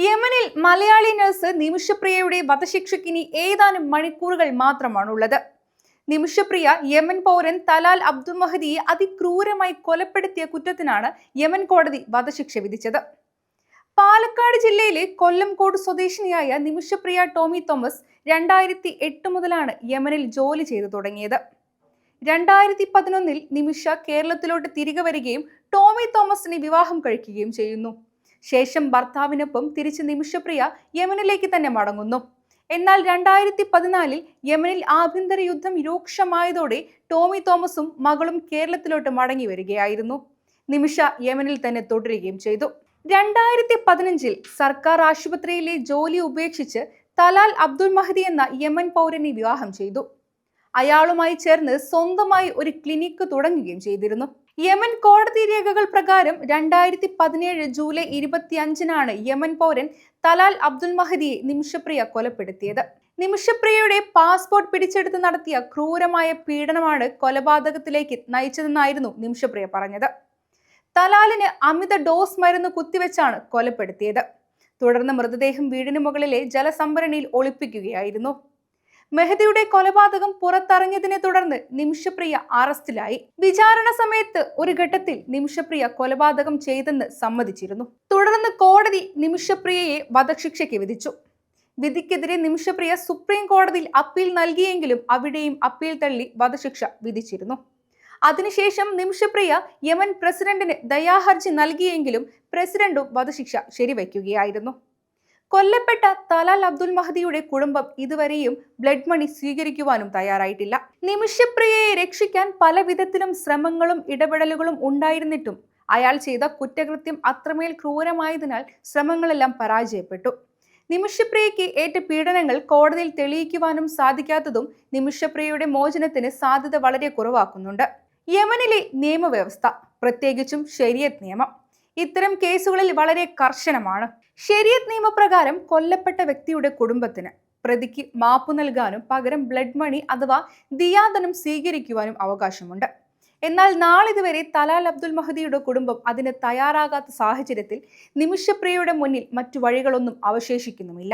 യമനിൽ മലയാളി നഴ്സ് നിമിഷപ്രിയയുടെ വധശിക്ഷയ്ക്കിനി ഏതാനും മണിക്കൂറുകൾ മാത്രമാണുള്ളത്. നിമിഷപ്രിയ യമൻ പൗരൻ തലാൽ അബ്ദുൽ മഹദിയെ അതിക്രൂരമായി കൊലപ്പെടുത്തിയ കുറ്റത്തിനാണ് യമൻ കോടതി വധശിക്ഷ വിധിച്ചത്. പാലക്കാട് ജില്ലയിലെ കൊല്ലംകോട് സ്വദേശിനിയായ നിമിഷപ്രിയ ടോമി തോമസ് 2008 മുതലാണ് യമനിൽ ജോലി ചെയ്തു തുടങ്ങിയത്. 2011 നിമിഷ കേരളത്തിലോട്ട് തിരികെ വരികയും ടോമി തോമസിനെ വിവാഹം കഴിക്കുകയും ചെയ്യുന്നു. ശേഷം ഭർത്താവിനൊപ്പം തിരിച്ച് നിമിഷപ്രിയ യമനിലേക്ക് തന്നെ മടങ്ങുന്നു. എന്നാൽ 2014 യമനിൽ ആഭ്യന്തര യുദ്ധം രൂക്ഷമായതോടെ ടോമി തോമസും മകളും കേരളത്തിലോട്ട് മടങ്ങി വരികയായിരുന്നു. നിമിഷ യമനിൽ തന്നെ തുടരുകയും ചെയ്തു. 2015 സർക്കാർ ആശുപത്രിയിലെ ജോലി ഉപേക്ഷിച്ച് തലാൽ അബ്ദുൽ മഹദി എന്ന യമൻ പൗരനെ വിവാഹം ചെയ്തു. അയാളുമായി ചേർന്ന് സ്വന്തമായി ഒരു ക്ലിനിക്ക് തുടങ്ങുകയും ചെയ്തിരുന്നു. യമൻ കോടതി രേഖകൾ പ്രകാരം 2017 ജൂലൈ 25 യമൻ പൗരൻ തലാൽ അബ്ദുൽ മഹദിയെ നിമിഷപ്രിയ കൊലപ്പെടുത്തിയത്. നിമിഷപ്രിയയുടെ പാസ്പോർട്ട് പിടിച്ചെടുത്ത് നടത്തിയ ക്രൂരമായ പീഡനമാണ് കൊലപാതകത്തിലേക്ക് നയിച്ചതെന്നായിരുന്നു നിമിഷപ്രിയ പറഞ്ഞത്. തലാലിന് അമിത ഡോസ് മരുന്ന് കുത്തിവെച്ചാണ് കൊലപ്പെടുത്തിയത്. തുടർന്ന് മൃതദേഹം വീടിന് മുകളിലെ ജലസംഭരണിയിൽ ഒളിപ്പിക്കുകയായിരുന്നു. മെഹദിയുടെ കൊലപാതകം പുറത്തറിഞ്ഞതിനെ തുടർന്ന് നിമിഷപ്രിയ അറസ്റ്റിലായി. വിചാരണ സമയത്ത് ഒരു ഘട്ടത്തിൽ നിമിഷപ്രിയ കൊലപാതകം ചെയ്തെന്ന് സമ്മതിച്ചിരുന്നു. തുടർന്ന് കോടതി നിമിഷപ്രിയയെ വധശിക്ഷയ്ക്ക് വിധിച്ചു. വിധിക്കെതിരെ നിമിഷപ്രിയ സുപ്രീം കോടതിയിൽ അപ്പീൽ നൽകിയെങ്കിലും അവിടെയും അപ്പീൽ തള്ളി വധശിക്ഷ വിധിച്ചിരുന്നു. അതിനുശേഷം നിമിഷപ്രിയ യമൻ പ്രസിഡന്റിന് ദയാഹർജി നൽകിയെങ്കിലും പ്രസിഡന്റും വധശിക്ഷ ശരിവയ്ക്കുകയായിരുന്നു. കൊല്ലപ്പെട്ട തലാൽ അബ്ദുൽ മഹദിയുടെ കുടുംബം ഇതുവരെയും ബ്ലഡ് മണി സ്വീകരിക്കുവാനും തയ്യാറായിട്ടില്ല. നിമിഷപ്രിയയെ രക്ഷിക്കാൻ പല വിധത്തിലും ശ്രമങ്ങളും ഇടപെടലുകളും ഉണ്ടായിരുന്നിട്ടും അയാൾ ചെയ്ത കുറ്റകൃത്യം അത്രമേൽ ക്രൂരമായതിനാൽ ശ്രമങ്ങളെല്ലാം പരാജയപ്പെട്ടു. നിമിഷപ്രിയയ്ക്ക് ഏറ്റ പീഡനങ്ങൾ കോടതിയിൽ തെളിയിക്കുവാനും സാധിക്കാത്തതും നിമിഷപ്രിയയുടെ മോചനത്തിന് സാധ്യത വളരെ കുറവാക്കുന്നുണ്ട്. യമനിലെ നിയമവ്യവസ്ഥ, പ്രത്യേകിച്ചും ശരിയത്ത് നിയമം, ഇത്തരം കേസുകളിൽ വളരെ കർശനമാണ്. ശരിയത്ത് നിയമപ്രകാരം കൊല്ലപ്പെട്ട വ്യക്തിയുടെ കുടുംബത്തിന് പ്രതിക്ക് മാപ്പു നൽകാനും പകരം ബ്ലഡ് മണി അഥവാ ദിയാദനം സ്വീകരിക്കുവാനും അവകാശമുണ്ട്. എന്നാൽ നാളിതുവരെ തലാൽ അബ്ദുൽ മഹദിയുടെ കുടുംബം അതിന് തയ്യാറാകാത്ത സാഹചര്യത്തിൽ നിമിഷപ്രിയയുടെ മുന്നിൽ മറ്റു വഴികളൊന്നും അവശേഷിക്കുന്നുമില്ല.